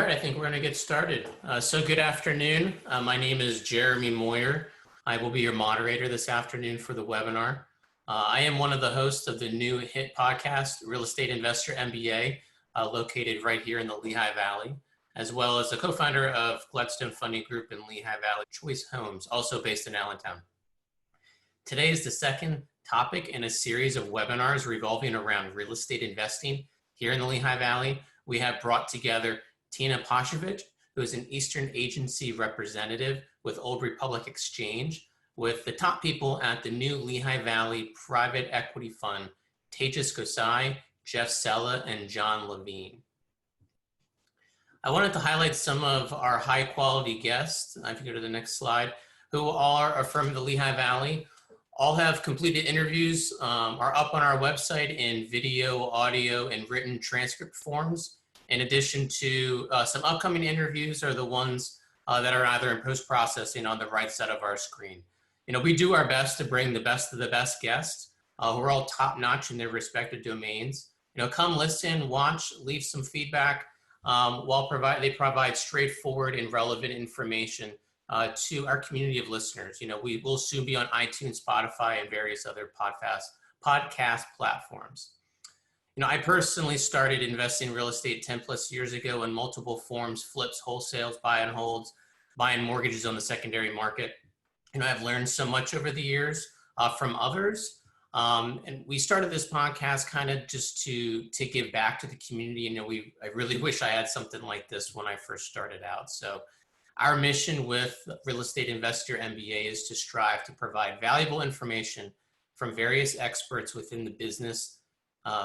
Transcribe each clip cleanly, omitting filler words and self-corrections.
All right, I think we're going to get started. So good afternoon. My name is Jeremy Moyer. I will be your moderator this afternoon for the webinar. I am one of the hosts of the new hit podcast, Real Estate Investor MBA, located right here in the Lehigh Valley, as well as a co-founder of Gladstone Funding Group in Lehigh Valley, Choice Homes, also based in Allentown. Today is the second topic in a series of webinars revolving around real estate investing here in the Lehigh Valley. We have brought together Tina Pashovich, who is an Eastern Agency representative with Old Republic Exchange, with the top people at the new Lehigh Valley Private Equity Fund, Tejas Gosai, Jeff Sella, and John Levine. I wanted to highlight some of our high quality guests, if you go to the next slide, who are from the Lehigh Valley. All have completed interviews, are up on our website in video, audio, and written transcript forms. In addition to some upcoming interviews are the ones that are either in post-processing on the right side of our screen. You know, we do our best to bring the best of the best guests who are all top-notch in their respective domains. You know, come listen, watch, leave some feedback while they provide straightforward and relevant information to our community of listeners. You know, we will soon be on iTunes, Spotify, and various other podcast platforms. You know, I personally started investing in real estate 10 plus years ago in multiple forms, flips, wholesales, buy and holds, buying mortgages on the secondary market. You know, I've learned so much over the years from others. And we started this podcast kind of just to give back to the community. You know, I really wish I had something like this when I first started out. So our mission with Real Estate Investor MBA is to strive to provide valuable information from various experts within the business,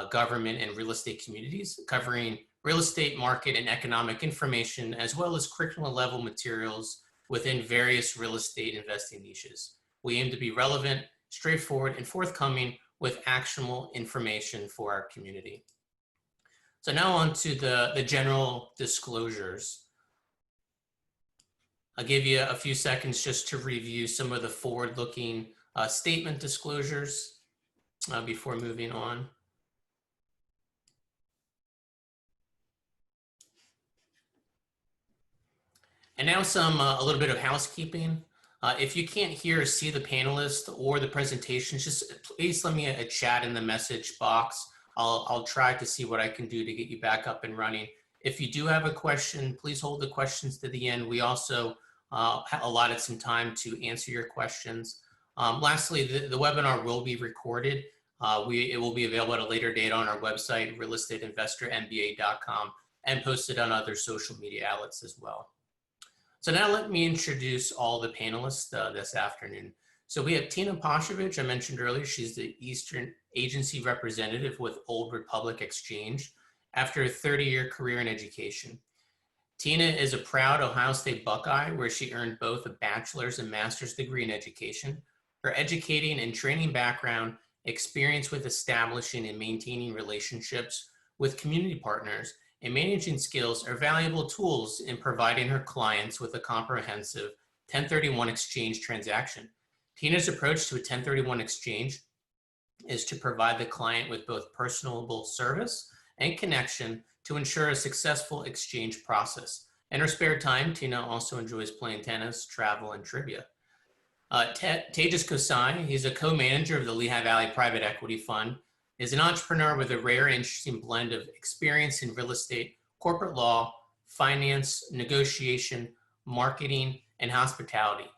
government, and real estate communities, covering real estate market and economic information, as well as curriculum level materials within various real estate investing niches. We aim to be relevant, straightforward, and forthcoming with actionable information for our community. So now on to the general disclosures. I'll give you a few seconds just to review some of the forward-looking statement disclosures before moving on. And now a little bit of housekeeping. If you can't hear or see the panelists or the presentations, just please let me a chat in the message box. I'll try to see what I can do to get you back up and running. If you do have a question, please hold the questions to the end. We also allotted some time to answer your questions. Lastly, the webinar will be recorded. It will be available at a later date on our website, realestateinvestormba.com, and posted on other social media outlets as well. So now let me introduce all the panelists this afternoon. So we have Tina Pashovich, I mentioned earlier. She's the Eastern Agency representative with Old Republic Exchange after a 30-year career in education. Tina is a proud Ohio State Buckeye, where she earned both a bachelor's and master's degree in education. Her educating and training background, experience with establishing and maintaining relationships with community partners, and managing skills are valuable tools in providing her clients with a comprehensive 1031 exchange transaction. Tina's approach to a 1031 exchange is to provide the client with both personable service and connection to ensure a successful exchange process. In her spare time, Tina also enjoys playing tennis, travel, and trivia. Tejas Gosai, he's a co-manager of the Lehigh Valley Private Equity Fund, is an entrepreneur with a rare and interesting blend of experience in real estate, corporate law, finance, negotiation, marketing, and hospitality.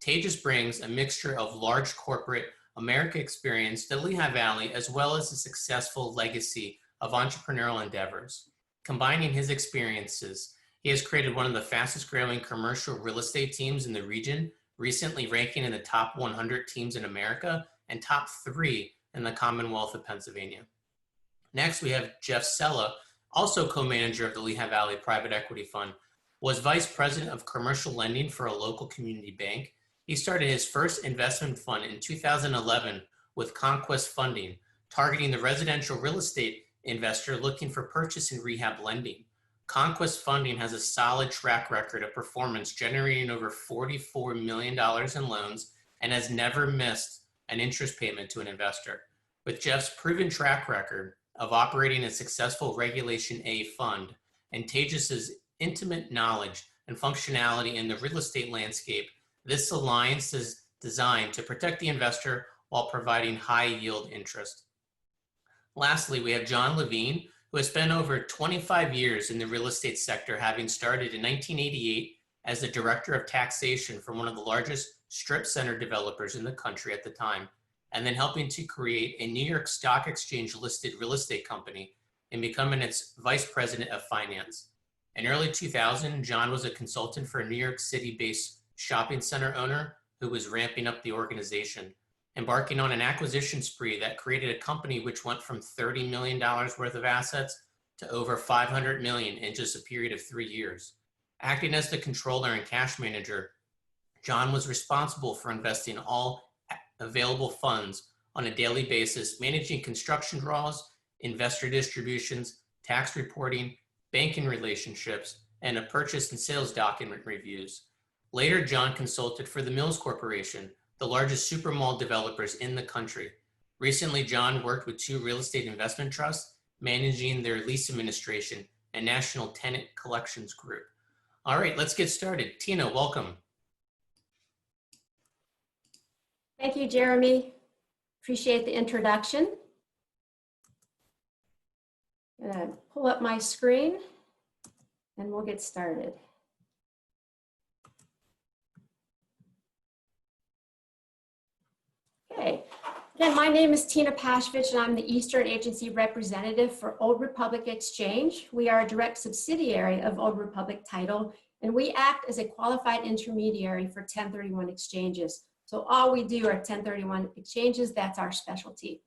Tejas brings a mixture of large corporate America experience to Lehigh Valley, as well as a successful legacy of entrepreneurial endeavors. Combining his experiences, he has created one of the fastest growing commercial real estate teams in the region, recently ranking in the top 100 teams in America and top 3 in the Commonwealth of Pennsylvania. Next, we have Jeff Sella, also co-manager of the Lehigh Valley Private Equity Fund, was vice president of commercial lending for a local community bank. He started his first investment fund in 2011 with Conquest Funding, targeting the residential real estate investor looking for purchase and rehab lending. Conquest Funding has a solid track record of performance, generating over $44 million in loans and has never missed an interest payment to an investor. With Jeff's proven track record of operating a successful Regulation A fund and Tejas's intimate knowledge and functionality in the real estate landscape, this alliance is designed to protect the investor while providing high yield interest. Lastly, we have John Levine, who has spent over 25 years in the real estate sector, having started in 1988 as the director of taxation for one of the largest strip center developers in the country at the time, and then helping to create a New York Stock Exchange listed real estate company and becoming its vice president of finance. In early 2000, John was a consultant for a New York City-based shopping center owner who was ramping up the organization, embarking on an acquisition spree that created a company which went from $30 million worth of assets to over $500 million in just a period of 3 years. Acting as the controller and cash manager, John was responsible for investing all available funds on a daily basis, managing construction draws, investor distributions, tax reporting, banking relationships, and a purchase and sales document reviews. Later, John consulted for the Mills Corporation, the largest supermall developers in the country. Recently, John worked with 2 real estate investment trusts, managing their lease administration and national tenant collections group. All right, let's get started. Tina, welcome. Thank you, Jeremy. Appreciate the introduction. I'm going to pull up my screen and we'll get started. Okay, again, my name is Tina Pashovich and I'm the Eastern Agency Representative for Old Republic Exchange. We are a direct subsidiary of Old Republic Title, and we act as a qualified intermediary for 1031 exchanges. So all we do are 1031 exchanges, that's our specialty.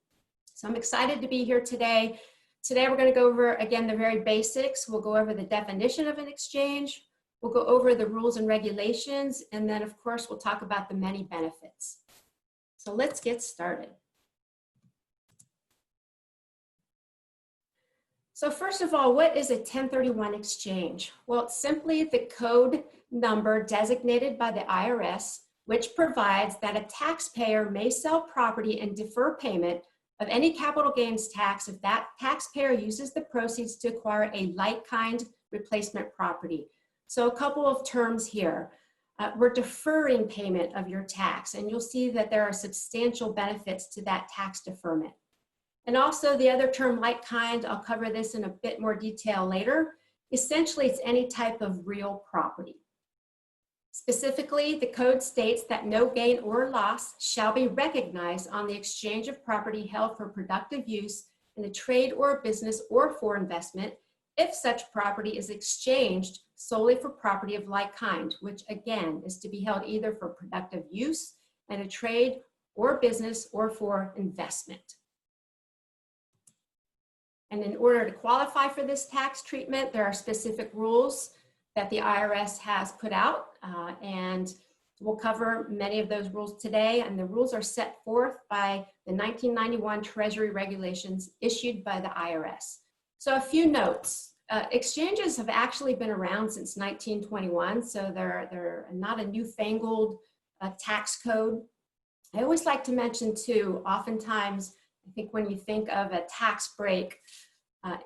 So I'm excited to be here today. Today we're going to go over, again, the very basics. We'll go over the definition of an exchange. We'll go over the rules and regulations, and then of course we'll talk about the many benefits. So let's get started. So first of all, what is a 1031 exchange? Well, it's simply the code number designated by the IRS, which provides that a taxpayer may sell property and defer payment of any capital gains tax if that taxpayer uses the proceeds to acquire a like-kind replacement property. So a couple of terms here. We're deferring payment of your tax, and you'll see that there are substantial benefits to that tax deferment. And also the other term, like-kind, I'll cover this in a bit more detail later. Essentially, it's any type of real property. Specifically, the code states that no gain or loss shall be recognized on the exchange of property held for productive use in a trade or business or for investment if such property is exchanged solely for property of like kind, which again is to be held either for productive use in a trade or business or for investment. And in order to qualify for this tax treatment, there are specific rules that the IRS has put out, and we'll cover many of those rules today. And the rules are set forth by the 1991 Treasury regulations issued by the IRS. So a few notes. Exchanges have actually been around since 1921, so they're not a newfangled tax code. I always like to mention too, oftentimes, I think when you think of a tax break,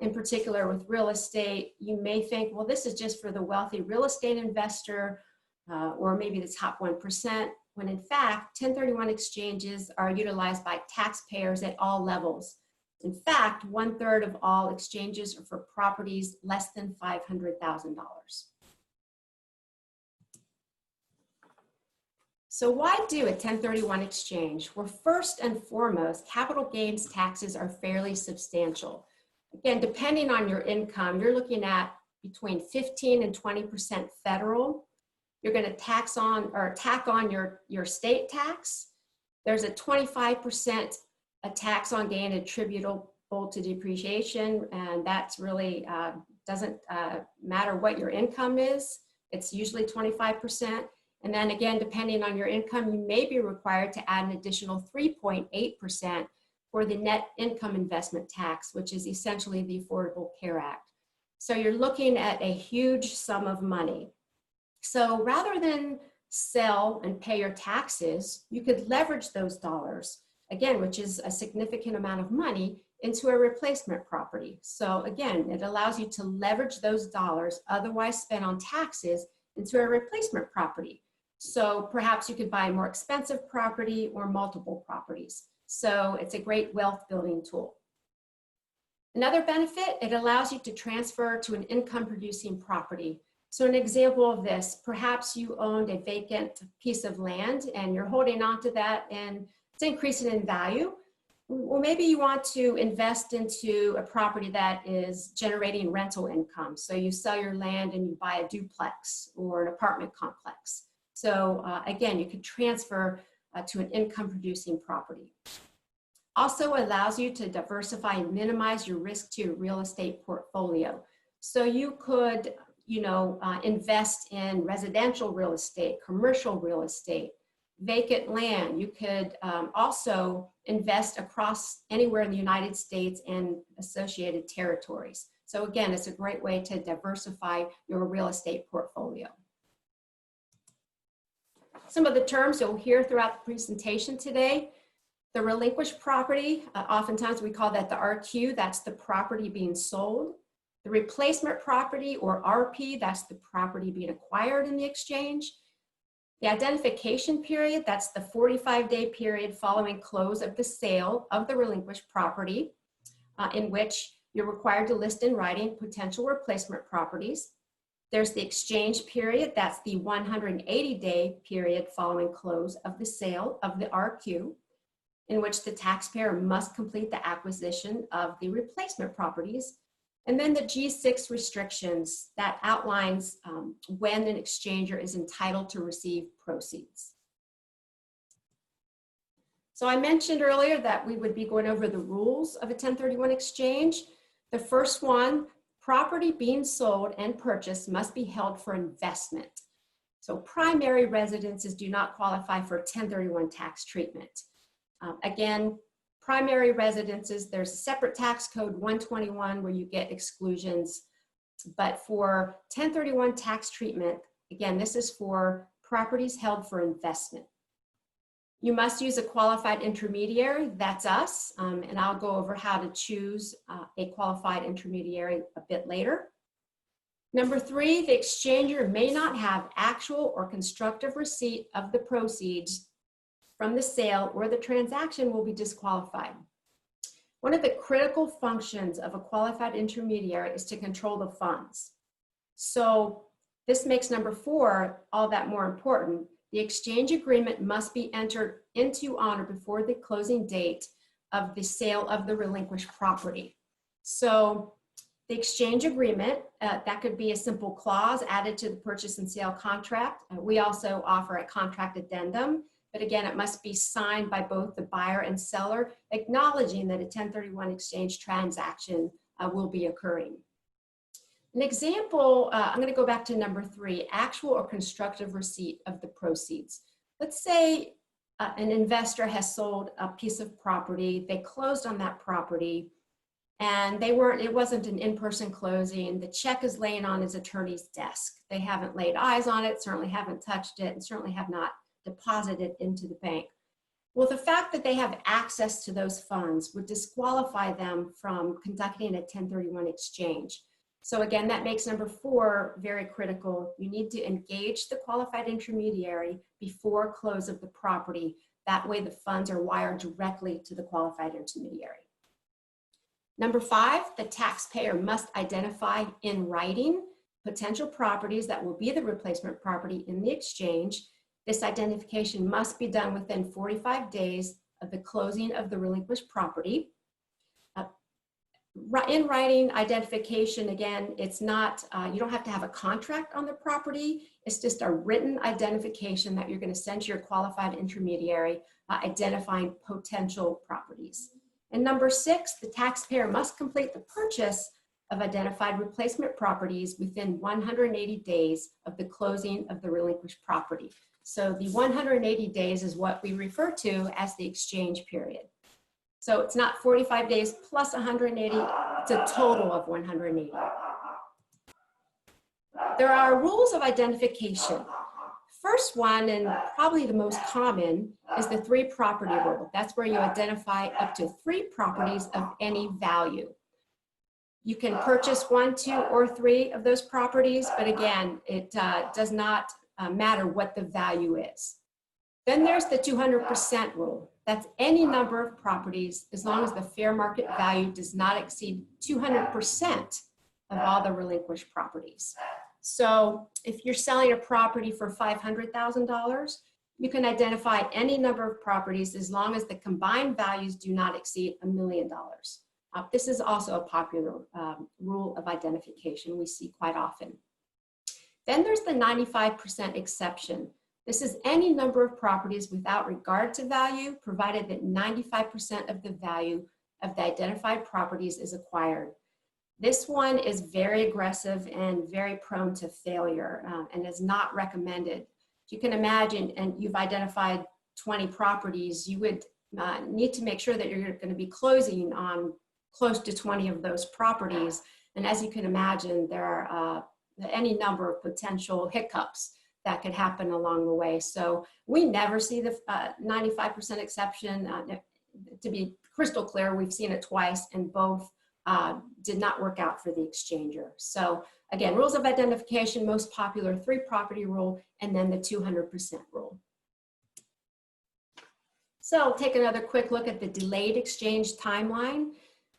in particular with real estate, you may think, well, this is just for the wealthy real estate investor or maybe the top 1%, when in fact, 1031 exchanges are utilized by taxpayers at all levels. In fact, 1/3 of all exchanges are for properties less than $500,000. So why do a 1031 exchange? Well, first and foremost, capital gains taxes are fairly substantial. Again, depending on your income, you're looking at between 15 and 20% federal. You're going to tack on your state tax. There's a 25% tax on gain attributable to depreciation, and that's really doesn't matter what your income is. It's usually 25%. And then again, depending on your income, you may be required to add an additional 3.8% for the net income investment tax, which is essentially the Affordable Care Act. So you're looking at a huge sum of money. So rather than sell and pay your taxes, you could leverage those dollars. again, which is a significant amount of money, into a replacement property. So again, it allows you to leverage those dollars otherwise spent on taxes into a replacement property. So perhaps you could buy a more expensive property or multiple properties. So it's a great wealth building tool. Another benefit, it allows you to transfer to an income producing property. So an example of this, perhaps you owned a vacant piece of land and you're holding on to that and it's increasing in value. Well, maybe you want to invest into a property that is generating rental income. So you sell your land and you buy a duplex or an apartment complex. So again, you could transfer to an income producing property. Also allows you to diversify and minimize your risk to your real estate portfolio. So you could, invest in residential real estate, commercial real estate, vacant land. You could also invest across anywhere in the United States and associated territories. So again, it's a great way to diversify your real estate portfolio. Some of the terms you'll hear throughout the presentation today. The relinquished property, oftentimes we call that the RQ, that's the property being sold. The replacement property, or RP, that's the property being acquired in the exchange. The identification period, that's the 45-day period following close of the sale of the relinquished property, in which you're required to list in writing potential replacement properties. There's the exchange period, that's the 180-day period following close of the sale of the RQ, in which the taxpayer must complete the acquisition of the replacement properties. And then the G6 restrictions that outlines when an exchanger is entitled to receive proceeds. So I mentioned earlier that we would be going over the rules of a 1031 exchange. The first one, property being sold and purchased must be held for investment. So primary residences do not qualify for 1031 tax treatment. Again, primary residences, there's a separate tax code 121 where you get exclusions. But for 1031 tax treatment, again, this is for properties held for investment. You must use a qualified intermediary, that's us, and I'll go over how to choose a qualified intermediary a bit later. Number 3, the exchanger may not have actual or constructive receipt of the proceeds from the sale, or the transaction will be disqualified. One of the critical functions of a qualified intermediary is to control the funds. So this makes number 4 all that more important. The exchange agreement must be entered into honor before the closing date of the sale of the relinquished property. So the exchange agreement, that could be a simple clause added to the purchase and sale contract. We also offer a contract addendum. But again, it must be signed by both the buyer and seller, acknowledging that a 1031 exchange transaction will be occurring. An example, I'm going to go back to number 3, actual or constructive receipt of the proceeds. Let's say an investor has sold a piece of property, they closed on that property, and it wasn't an in-person closing. The check is laying on his attorney's desk. They haven't laid eyes on it, certainly haven't touched it, and certainly have not deposited into the bank. Well, the fact that they have access to those funds would disqualify them from conducting a 1031 exchange. So again, that makes number 4 very critical. You need to engage the qualified intermediary before close of the property. That way the funds are wired directly to the qualified intermediary. Number 5, the taxpayer must identify in writing potential properties that will be the replacement property in the exchange. This identification must be done within 45 days of the closing of the relinquished property. In writing identification, again, it's not, you don't have to have a contract on the property. It's just a written identification that you're going to send to your qualified intermediary identifying potential properties. And number 6, the taxpayer must complete the purchase of identified replacement properties within 180 days of the closing of the relinquished property. So the 180 days is what we refer to as the exchange period. So it's not 45 days plus 180, it's a total of 180. There are rules of identification. first one, and probably the most common, is the 3 property rule. That's where you identify up to 3 properties of any value. You can purchase 1, 2, or 3 of those properties, but again, it does not matter what the value is. Then there's the 200% rule. That's any number of properties as long as the fair market value does not exceed 200% of all the relinquished properties. So if you're selling a property for $500,000, you can identify any number of properties as long as the combined values do not exceed $1 million. This is also a popular rule of identification we see quite often. Then there's the 95% exception. This is any number of properties without regard to value, provided that 95% of the value of the identified properties is acquired. This one is very aggressive and very prone to failure and is not recommended. If you can imagine, and you've identified 20 properties, you would need to make sure that you're going to be closing on close to 20 of those properties. And as you can imagine, there are any number of potential hiccups that could happen along the way. So we never see the 95% exception. To be crystal clear, we've seen it twice, and both did not work out for the exchanger. So again, rules of identification, most popular 3 property rule, and then the 200% rule. So take another quick look at the delayed exchange timeline.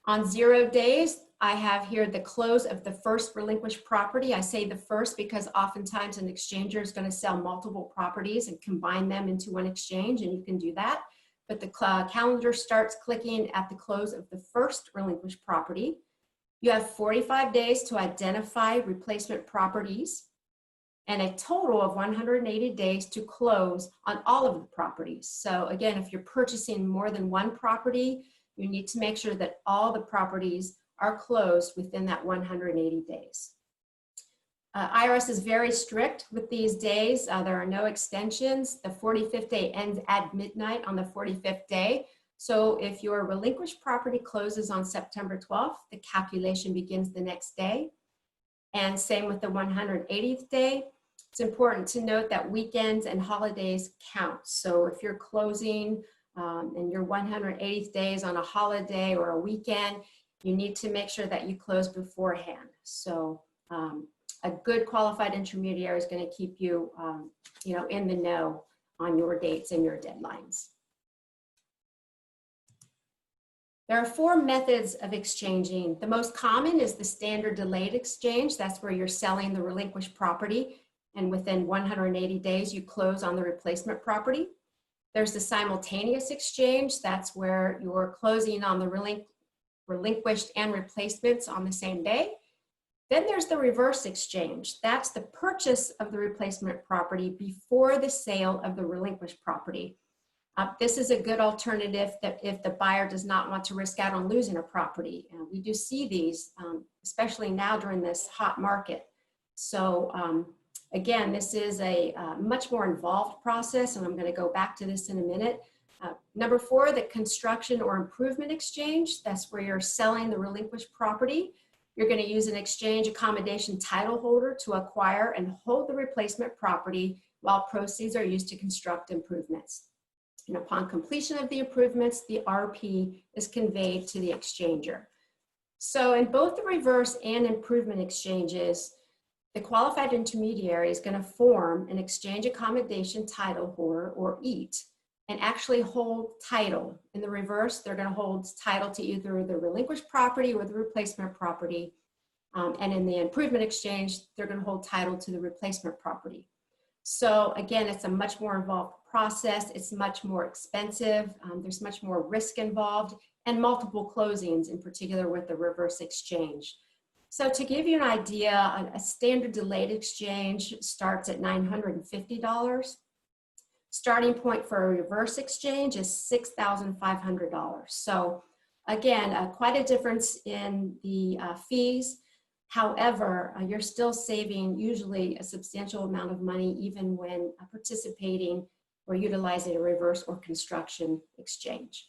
On 0 days, I have here the close of the first relinquished property. I say the first because oftentimes an exchanger is going to sell multiple properties and combine them into one exchange, and you can do that. But the calendar starts clicking at the close of the first relinquished property. You have 45 days to identify replacement properties and a total of 180 days to close on all of the properties. So again, if you're purchasing more than one property, you need to make sure that all the properties are closed within that 180 days. IRS is very strict with these days. There are no extensions. The 45th day ends at midnight on the 45th day. So if your relinquished property closes on September 12th, the calculation begins the next day. And same with the 180th day. It's important to note that weekends and holidays count. So if you're closing and your 180th day is on a holiday or a weekend, you need to make sure that you close beforehand. So a good qualified intermediary is going to keep you, in the know on your dates and your deadlines. There are 4 methods of exchanging. The most common is the standard delayed exchange. That's where you're selling the relinquished property, and within 180 days, you close on the replacement property. There's the simultaneous exchange. That's where you're closing on the relinquished and replacements on the same day. Then there's the reverse exchange. That's the purchase of the replacement property before the sale of the relinquished property. This is a good alternative that if the buyer does not want to risk out on losing a property. We do see these, especially now during this hot market. So again, this is a much more involved process, and I'm going to go back to this in a minute. Number 4, the construction or improvement exchange. That's where you're selling the relinquished property. You're going to use an exchange accommodation title holder to acquire and hold the replacement property while proceeds are used to construct improvements. And upon completion of the improvements, the RP is conveyed to the exchanger. So in both the reverse and improvement exchanges, the qualified intermediary is going to form an exchange accommodation title holder, or EAT, and actually hold title. In the reverse, they're going to hold title to either the relinquished property or the replacement property. And in the improvement exchange, they're going to hold title to the replacement property. So again, it's a much more involved process. It's much more expensive. There's much more risk involved, and multiple closings, in particular with the reverse exchange. So to give you an idea, a standard delayed exchange starts at $950. Starting point for a reverse exchange is $6,500. So again, quite a difference in the fees. However, you're still saving usually a substantial amount of money even when participating or utilizing a reverse or construction exchange.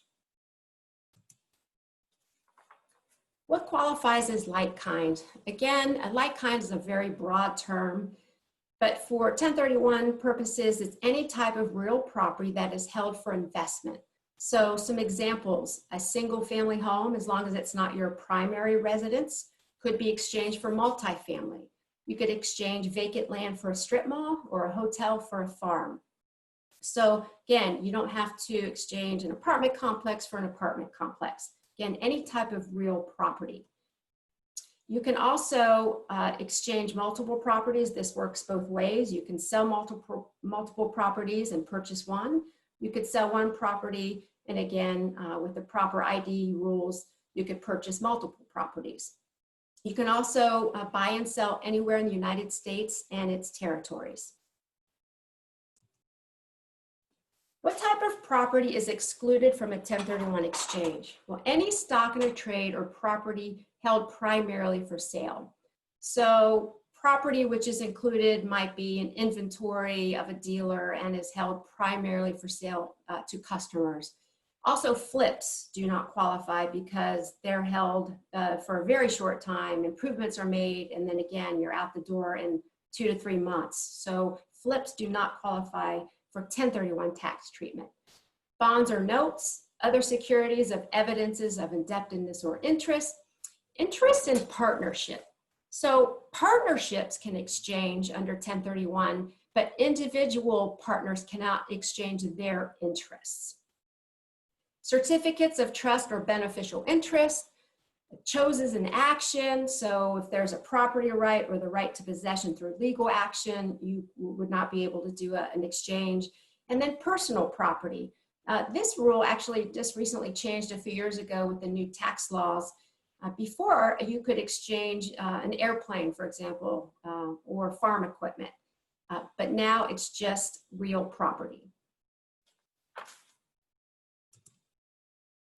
What qualifies as like kind? Again, a like kind is a very broad term. But for 1031 purposes, it's any type of real property that is held for investment. So some examples: a single family home, as long as it's not your primary residence, could be exchanged for multifamily. You could exchange vacant land for a strip mall or a hotel for a farm. So again, you don't have to exchange an apartment complex for an apartment complex. Again, any type of real property. You can also exchange multiple properties. This works both ways. You can sell multiple properties and purchase one. You could sell one property, and again, with the proper ID rules, you could purchase multiple properties. You can also buy and sell anywhere in the United States and its territories. What type of property is excluded from a 1031 exchange? Well, any stock in a trade or property held primarily for sale. So property which is included might be an inventory of a dealer and is held primarily for sale to customers. Also, flips do not qualify because they're held for a very short time. Improvements are made, and then again, you're out the door in 2 to 3 months. So flips do not qualify for 1031 tax treatment. Bonds or notes, other securities of evidences of indebtedness or interest and partnership. So partnerships can exchange under 1031, but individual partners cannot exchange their interests. Certificates of trust or beneficial interest, choses in action. So if there's a property right or the right to possession through legal action, you would not be able to do an exchange. And then personal property. This rule actually just recently changed a few years ago with the new tax laws. Before, you could exchange an airplane, for example, or farm equipment. But now it's just real property.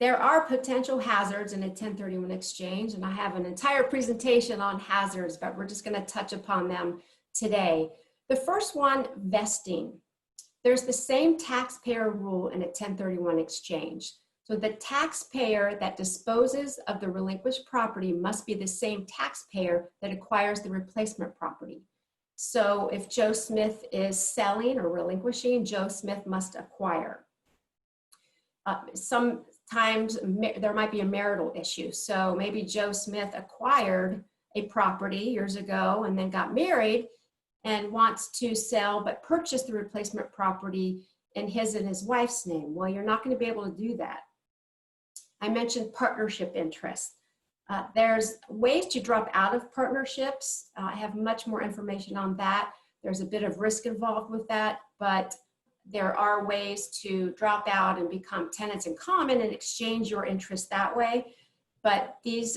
There are potential hazards in a 1031 exchange, and I have an entire presentation on hazards, but we're just going to touch upon them today. The first one, vesting. There's the same taxpayer rule in a 1031 exchange. So the taxpayer that disposes of the relinquished property must be the same taxpayer that acquires the replacement property. So if Joe Smith is selling or relinquishing, Joe Smith must acquire. Sometimes there might be a marital issue. So maybe Joe Smith acquired a property years ago and then got married and wants to sell but purchase the replacement property in his and his wife's name. Well, you're not going to be able to do that. I mentioned partnership interest. There's ways to drop out of partnerships. I have much more information on that. There's a bit of risk involved with that, but there are ways to drop out and become tenants in common and exchange your interest that way. But these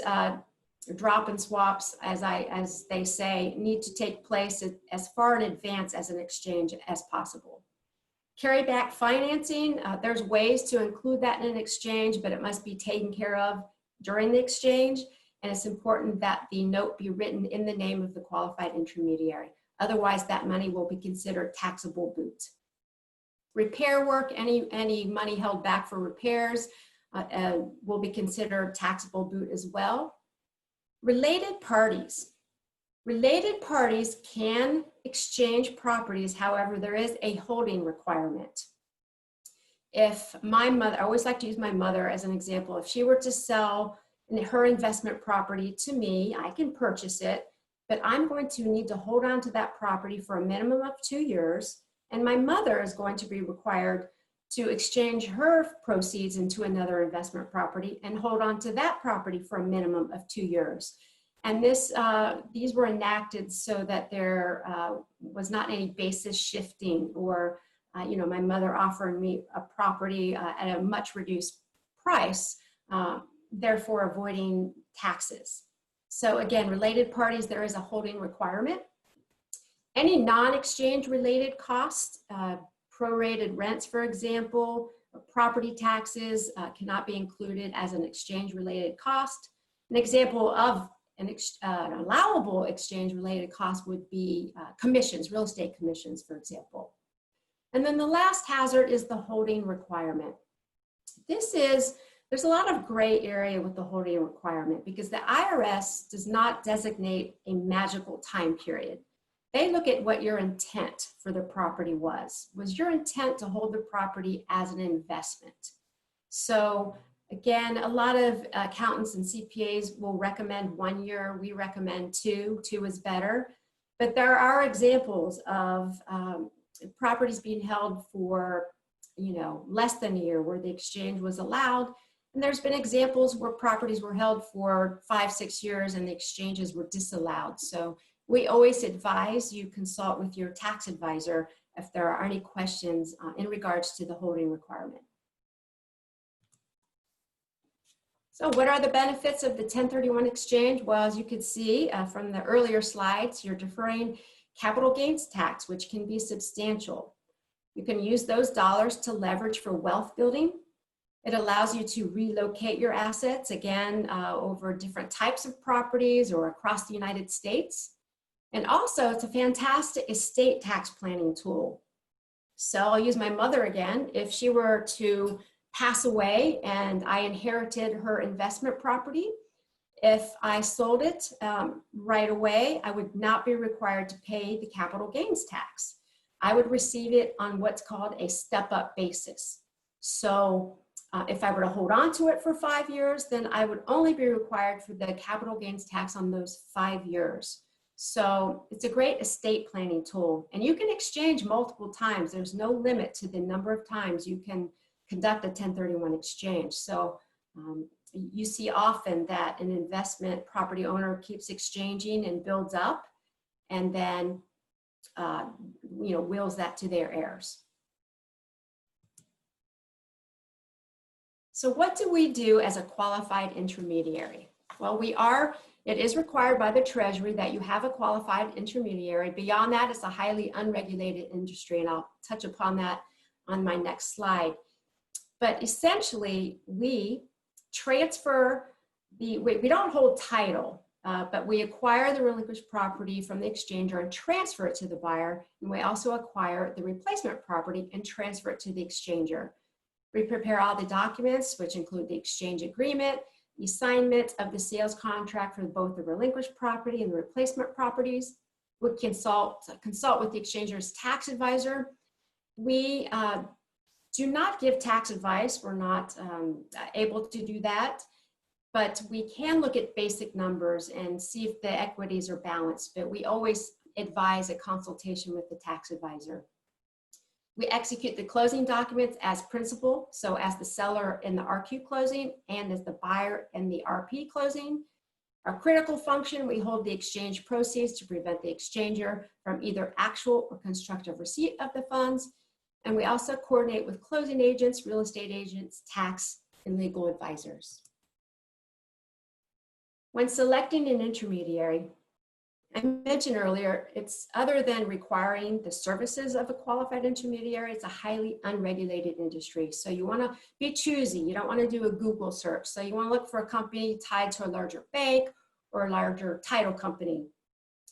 drop and swaps, as they say, need to take place as far in advance as an exchange as possible. Carryback financing, there's ways to include that in an exchange, but it must be taken care of during the exchange. And it's important that the note be written in the name of the qualified intermediary. Otherwise, that money will be considered taxable boot. Repair work, any money held back for repairs will be considered taxable boot as well. Related parties. Related parties can exchange properties, however, there is a holding requirement. If my mother, I always like to use my mother as an example, if she were to sell her investment property to me, I can purchase it, but I'm going to need to hold on to that property for a minimum of 2 years, and my mother is going to be required to exchange her proceeds into another investment property and hold on to that property for a minimum of 2 years. And these were enacted so that there was not any basis shifting or, my mother offering me a property at a much reduced price, therefore avoiding taxes. So again, related parties, there is a holding requirement. Any non-exchange related costs, prorated rents, for example, or property taxes cannot be included as an exchange related cost. An example of an allowable exchange related cost would be commissions, real estate commissions, for example. And then the last hazard is the holding requirement. There's a lot of gray area with the holding requirement because the IRS does not designate a magical time period. they look at what your intent for the property was. Was your intent to hold the property as an investment? So again, a lot of accountants and CPAs will recommend 1 year. We recommend 2. 2 is better. But there are examples of properties being held for, less than a year where the exchange was allowed. And there's been examples where properties were held for 5, 6 years and the exchanges were disallowed. So we always advise you consult with your tax advisor if there are any questions in regards to the holding requirement. So what are the benefits of the 1031 exchange? Well, as you could see from the earlier slides, you're deferring capital gains tax, which can be substantial. You can use those dollars to leverage for wealth building. It allows you to relocate your assets, again, over different types of properties or across the United States. And also, it's a fantastic estate tax planning tool. So I'll use my mother again. If she were to pass away and I inherited her investment property, if I sold it right away, I would not be required to pay the capital gains tax. I would receive it on what's called a step-up basis. So if I were to hold on to it for 5 years, then I would only be required for the capital gains tax on those 5 years. So it's a great estate planning tool. And you can exchange multiple times. There's no limit to the number of times you can conduct a 1031 exchange. So you see often that an investment property owner keeps exchanging and builds up and then wills that to their heirs. So what do we do as a qualified intermediary? Well, it is required by the Treasury that you have a qualified intermediary. Beyond that, it's a highly unregulated industry, and I'll touch upon that on my next slide. But essentially, we transfer we don't hold title, but we acquire the relinquished property from the exchanger and transfer it to the buyer. And we also acquire the replacement property and transfer it to the exchanger. We prepare all the documents, which include the exchange agreement, the assignment of the sales contract for both the relinquished property and the replacement properties. We consult with the exchanger's tax advisor. We do not give tax advice. We're not able to do that, but we can look at basic numbers and see if the equities are balanced, but we always advise a consultation with the tax advisor. We execute the closing documents as principal, so as the seller in the RQ closing and as the buyer in the RP closing. Our critical function, we hold the exchange proceeds to prevent the exchanger from either actual or constructive receipt of the funds. And we also coordinate with closing agents, real estate agents, tax, and legal advisors. When selecting an intermediary, I mentioned earlier, it's other than requiring the services of a qualified intermediary, it's a highly unregulated industry. So you want to be choosy. You don't want to do a Google search. So you want to look for a company tied to a larger bank or a larger title company.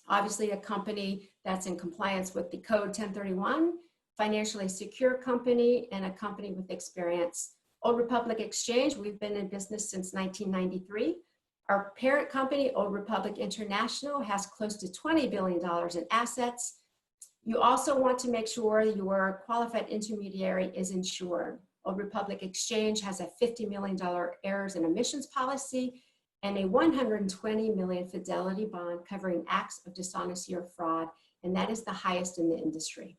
Obviously, a company that's in compliance with the Code 1031, financially secure company, and a company with experience. Old Republic Exchange, we've been in business since 1993. Our parent company, Old Republic International, has close to $20 billion in assets. You also want to make sure your qualified intermediary is insured. Old Republic Exchange has a $50 million errors and omissions policy and a $120 million fidelity bond covering acts of dishonesty or fraud, and that is the highest in the industry.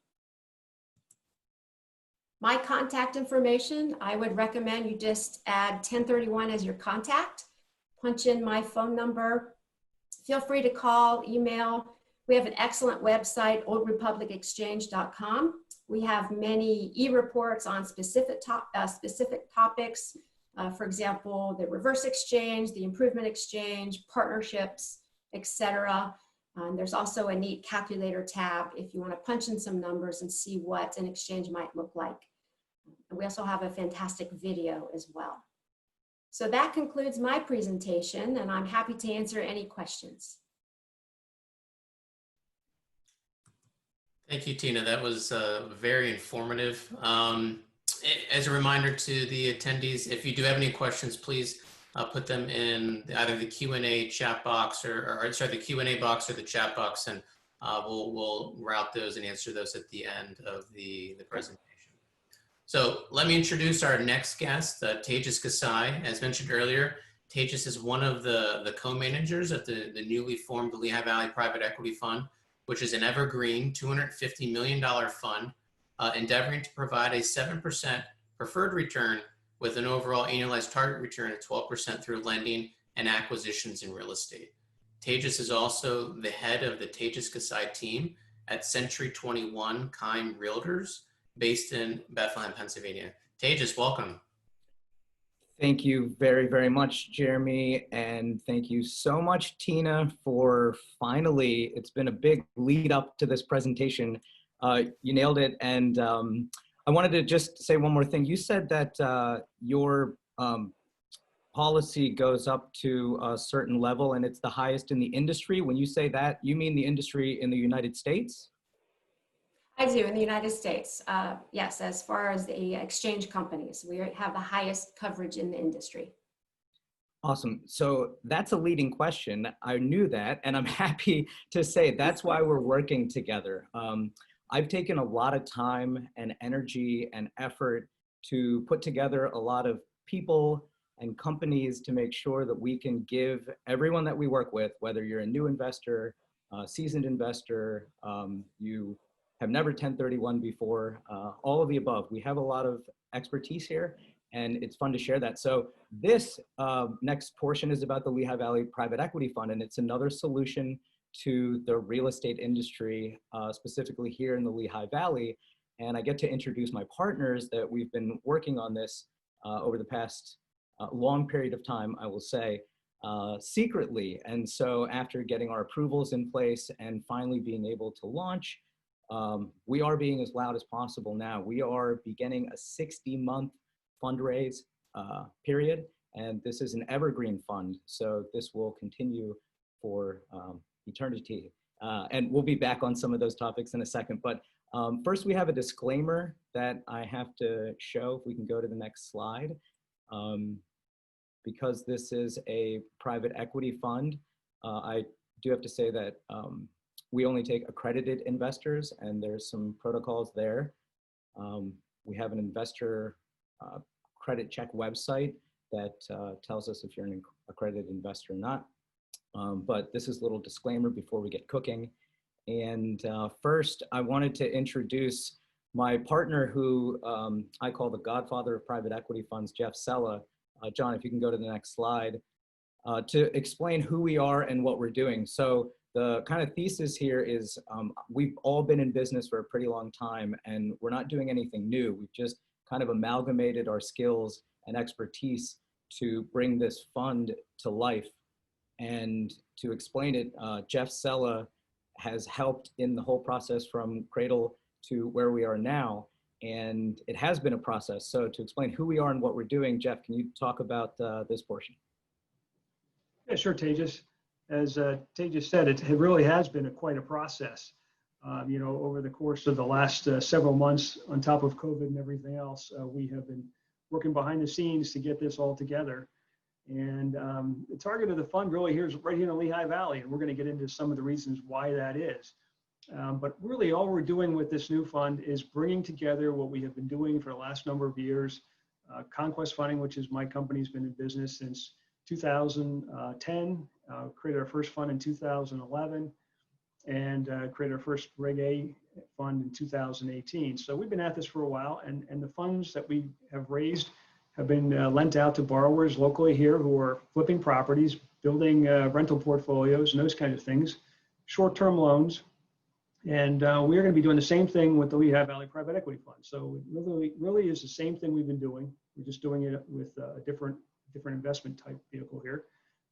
My contact information, I would recommend you just add 1031 as your contact. Punch in my phone number. Feel free to call, email. We have an excellent website, oldrepublicexchange.com. We have many e-reports on specific topics. For example, the reverse exchange, the improvement exchange, partnerships, etc. There's also a neat calculator tab if you want to punch in some numbers and see what an exchange might look like. And we also have a fantastic video as well. So that concludes my presentation, and I'm happy to answer any questions. Thank you, Tina. That was very informative. As a reminder to the attendees, if you do have any questions, please put them in either the Q&A chat box the Q&A box or the chat box, and we'll route those and answer those at the end of the presentation. So let me introduce our next guest, Tejas Kasai. As mentioned earlier, Tejas is one of the co-managers of the newly formed Lehigh Valley Private Equity Fund, which is an evergreen $250 million fund endeavoring to provide a 7% preferred return with an overall annualized target return of 12% through lending and acquisitions in real estate. Tejas is also the head of the Tejas Kasai team at Century 21 Keim Realtors, based in Bethlehem, Pennsylvania. Tejas, welcome. Thank you very, very much, Jeremy. And thank you so much, Tina, for finally, it's been a big lead up to this presentation. You nailed it. And I wanted to just say one more thing. You said that your policy goes up to a certain level and it's the highest in the industry. When you say that, you mean the industry in the United States? I do, in the United States. Yes, as far as the exchange companies, we have the highest coverage in the industry. Awesome. So that's a leading question. I knew that, and I'm happy to say that's why we're working together. I've taken a lot of time and energy and effort to put together a lot of people and companies to make sure that we can give everyone that we work with, whether you're a new investor, seasoned investor, you have never 1031 before, all of the above. We have a lot of expertise here, and it's fun to share that. So this next portion is about the Lehigh Valley Private Equity Fund, and it's another solution to the real estate industry, specifically here in the Lehigh Valley. And I get to introduce my partners that we've been working on this over the past long period of time, I will say, secretly. And so after getting our approvals in place and finally being able to launch, we are being as loud as possible now. We are beginning a 60-month fundraise period, and this is an evergreen fund, so this will continue for eternity. And we'll be back on some of those topics in a second, but first we have a disclaimer that I have to show. If we can go to the next slide. Because this is a private equity fund, I do have to say that we only take accredited investors, and there's some protocols there. We have an investor credit check website that tells us if you're an accredited investor or not. But this is a little disclaimer before we get cooking. And first, I wanted to introduce my partner who I call the godfather of private equity funds, Jeff Sella. John, if you can go to the next slide, to explain who we are and what we're doing. So the kind of thesis here is we've all been in business for a pretty long time, and we're not doing anything new. We've just kind of amalgamated our skills and expertise to bring this fund to life. And to explain it, Jeff Sella has helped in the whole process from cradle to where we are now. And it has been a process. So to explain who we are and what we're doing, Jeff, can you talk about this portion? Yeah, sure, Tejas. As Tejas said, it really has been quite a process. You know, over the course of the last several months, on top of COVID and everything else, we have been working behind the scenes to get this all together. And the target of the fund really here is right here in the Lehigh Valley, and we're going to get into some of the reasons why that is. But really all we're doing with this new fund is bringing together what we have been doing for the last number of years. Conquest Funding, which is my company's been in business since 2010, created our first fund in 2011, and created our first Reg A fund in 2018. So we've been at this for a while, and the funds that we have raised have been lent out to borrowers locally here who are flipping properties, building rental portfolios and those kinds of things, short-term loans. And we're going to be doing the same thing with the Lehigh Valley Private Equity Fund. So it really is the same thing we've been doing. We're just doing it with a different investment type vehicle here.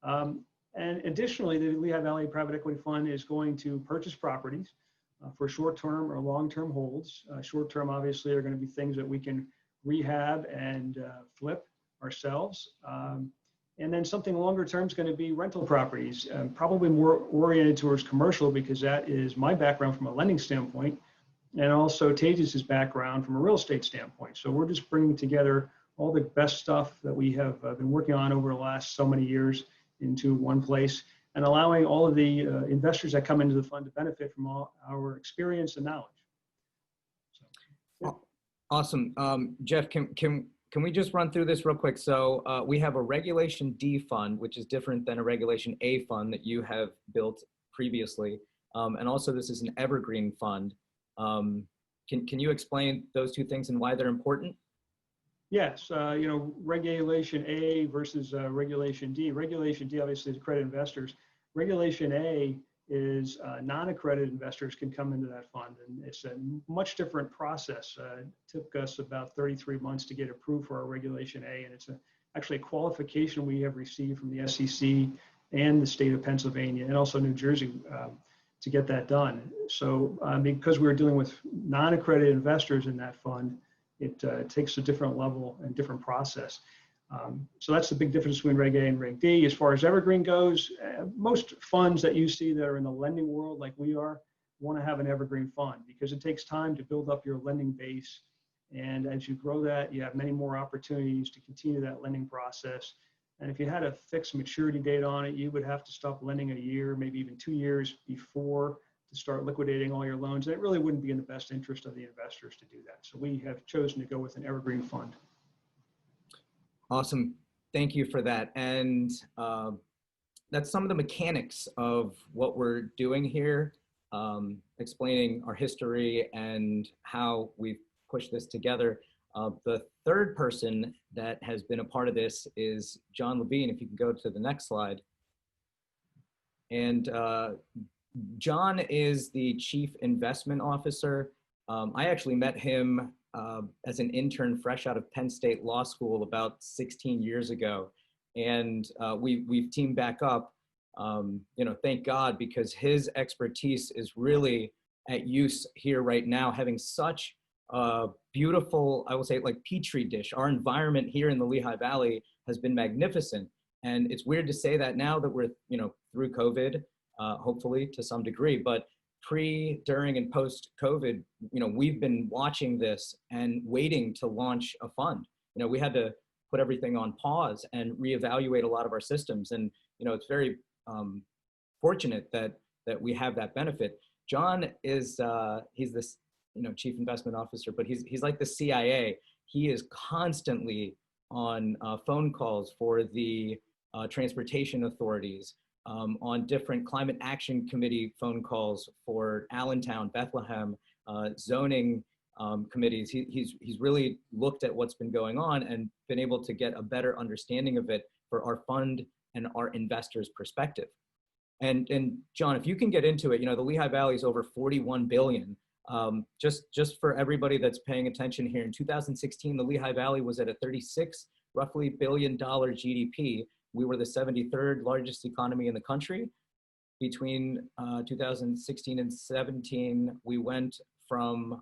And additionally, the Lehigh Valley Private Equity Fund is going to purchase properties for short-term or long-term holds. Short-term, obviously, are going to be things that we can rehab and flip ourselves. And then something longer term is going to be rental properties, probably more oriented towards commercial, because that is my background from a lending standpoint, and also Tejas's background from a real estate standpoint. So we're just bringing together all the best stuff that we have been working on over the last so many years into one place. and allowing all of the investors that come into the fund to benefit from all our experience and knowledge. So, Awesome. Jeff, can we just run through this real quick? So we have a Regulation D fund, which is different than a Regulation A fund that you have built previously. And also this is an evergreen fund. Can you explain those two things and why they're important? Yes, you know, Regulation A versus Regulation D. Regulation D obviously is accredited investors. Regulation A is non-accredited investors can come into that fund, and it's a much different process. It took us about 33 months to get approved for our Regulation A, and it's actually a qualification we have received from the SEC and the state of Pennsylvania and also New Jersey to get that done. So because we're dealing with non-accredited investors in that fund, it takes a different level and different process. So that's the big difference between Reg A and Reg D. As far as evergreen goes, most funds that you see that are in the lending world like we are want to have an evergreen fund because it takes time to build up your lending base. And as you grow that, you have many more opportunities to continue that lending process. And if you had a fixed maturity date on it, you would have to stop lending a year, maybe even 2 years before to start liquidating all your loans. And it really wouldn't be in the best interest of the investors to do that. So we have chosen to go with an evergreen fund. Awesome. Thank you for that. And that's some of the mechanics of what we're doing here, explaining our history and how we've pushed this together. The third person that has been a part of this is John Levine. If you can go to the next slide. And John is the Chief Investment Officer. I actually met him as an intern fresh out of Penn State Law School about 16 years ago. And we've teamed back up, you know, thank God, because his expertise is really at use here right now, having such a beautiful, I will say, like petri dish. Our environment here in the Lehigh Valley has been magnificent. And it's weird to say that now that we're, you know, through COVID, hopefully to some degree, but pre, during, and post-COVID, you know, we've been watching this and waiting to launch a fund. You know, we had to put everything on pause and reevaluate a lot of our systems. And, you know, it's very fortunate that we have that benefit. John is, he's this, you know, Chief Investment Officer, but he's like the CIA. He is constantly on phone calls for the transportation authorities, on different climate action committee phone calls for Allentown, Bethlehem, zoning committees. He's really looked at what's been going on and been able to get a better understanding of it for our fund and our investors' perspective. And John, if you can get into it, you know, the Lehigh Valley is over 41 billion. Just for everybody that's paying attention here, in 2016, the Lehigh Valley was at a roughly $36 billion GDP. We were the 73rd largest economy in the country. Between 2016 and 17, we went from,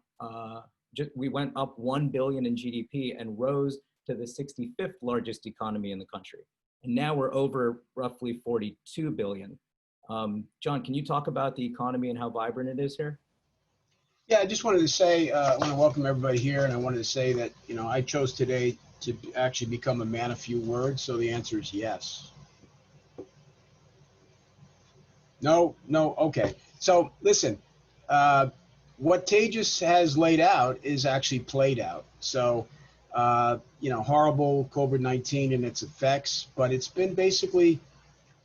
we went up 1 billion in GDP and rose to the 65th largest economy in the country. And now we're over roughly 42 billion. John, can you talk about the economy and how vibrant it is here? Yeah, I just wanted to say, I want to welcome everybody here, and I wanted to say that, you know, I chose today to actually become a man of few words, so the answer is yes. No, okay. So listen, what Tejas has laid out is actually played out. So, you know, horrible COVID-19 and its effects, but it's been basically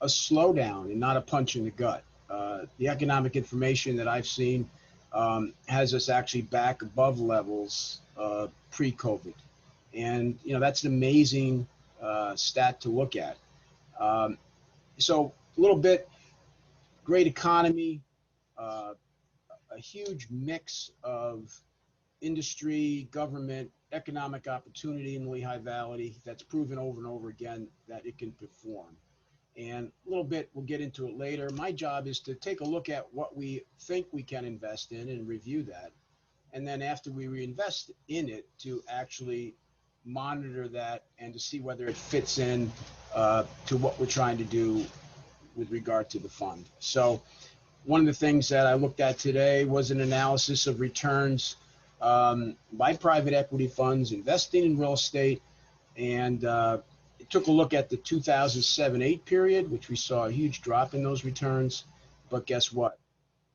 a slowdown and not a punch in the gut. The economic information that I've seen has us actually back above levels pre-COVID. And, you know, that's an amazing stat to look at. So a little bit, great economy, a huge mix of industry, government, economic opportunity in the Lehigh Valley that's proven over and over again that it can perform. And a little bit, we'll get into it later. My job is to take a look at what we think we can invest in and review that. And then after we reinvest in it, to actually monitor that and to see whether it fits in to what we're trying to do with regard to the fund. So one of the things that I looked at today was an analysis of returns by private equity funds investing in real estate. And took a look at the 2007-8 period, which we saw a huge drop in those returns. But guess what?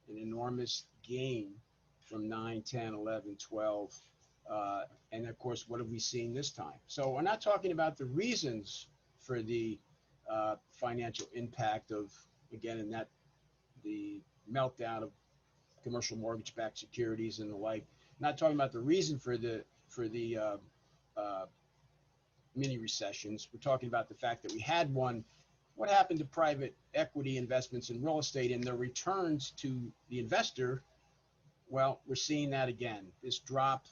An enormous gain from 9, 10, 11, 12. And of course, what have we seen this time? So we're not talking about the reasons for the financial impact of, again, in that the meltdown of commercial mortgage-backed securities and the like. Not talking about the reason for the mini recessions. We're talking about the fact that we had one. What happened to private equity investments in real estate and their returns to the investor? Well, we're seeing that again, this drop,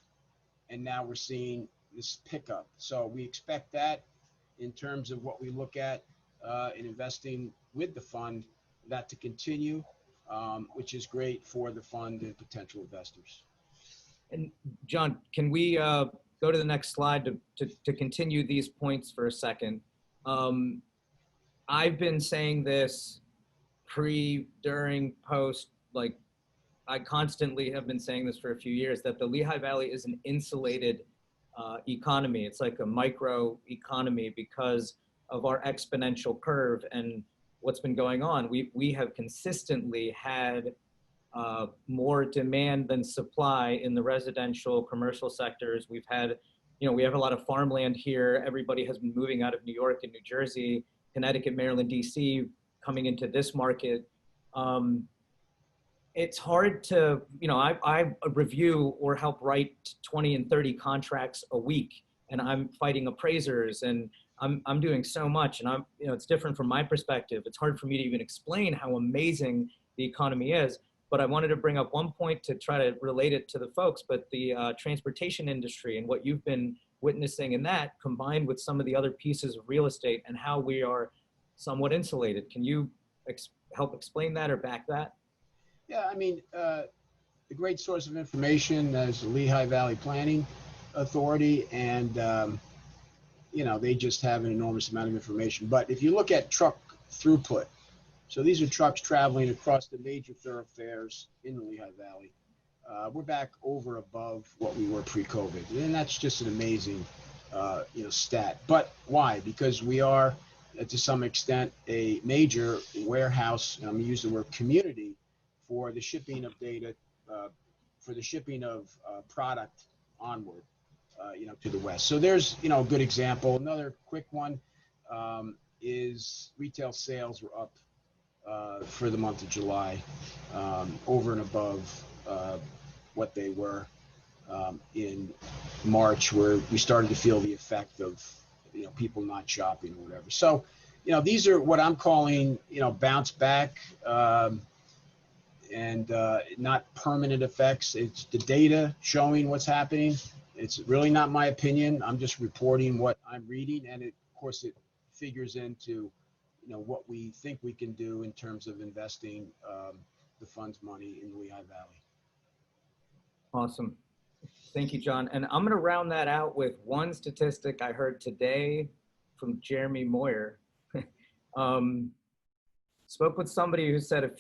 and now we're seeing this pickup. So we expect that in terms of what we look at in investing with the fund, that to continue, which is great for the fund and potential investors. And John, can we go to the next slide to continue these points for a second? I've been saying this pre, during, post, like I constantly have been saying this for a few years, that the Lehigh Valley is an insulated economy. It's like a micro economy because of our exponential curve and what's been going on. We have consistently had more demand than supply in the residential, commercial sectors. We've had, we have a lot of farmland here. Everybody has been moving out of New York and New Jersey, Connecticut, Maryland, DC, coming into this market. It's hard to, I review or help write 20 and 30 contracts a week, and I'm fighting appraisers, and I'm doing so much, and it's different from my perspective. It's hard for me to even explain how amazing the economy is. But I wanted to bring up one point to try to relate it to the folks, but the transportation industry and what you've been witnessing in that, combined with some of the other pieces of real estate and how we are somewhat insulated. Can you help explain that or back that? Yeah, I mean, the great source of information is the Lehigh Valley Planning Authority, and they just have an enormous amount of information. But if you look at truck throughput, so these are trucks traveling across the major thoroughfares in the Lehigh Valley. We're back over above what we were pre-COVID, and that's just an amazing, stat. But why? Because we are, to some extent, a major warehouse, and I'm going to use the word community, for the shipping of data, for the shipping of product onward, to the west. So there's, a good example. Another quick one is retail sales were up for the month of July, over and above what they were in March, where we started to feel the effect of people not shopping or whatever. So these are what I'm calling bounce back and not permanent effects. It's the data showing what's happening. It's really not my opinion. I'm just reporting what I'm reading, and of course it figures into what we think we can do in terms of investing the fund's money in the Lehigh Valley. Awesome. Thank you, John. And I'm going to round that out with one statistic I heard today from Jeremy Moyer. Spoke with somebody who said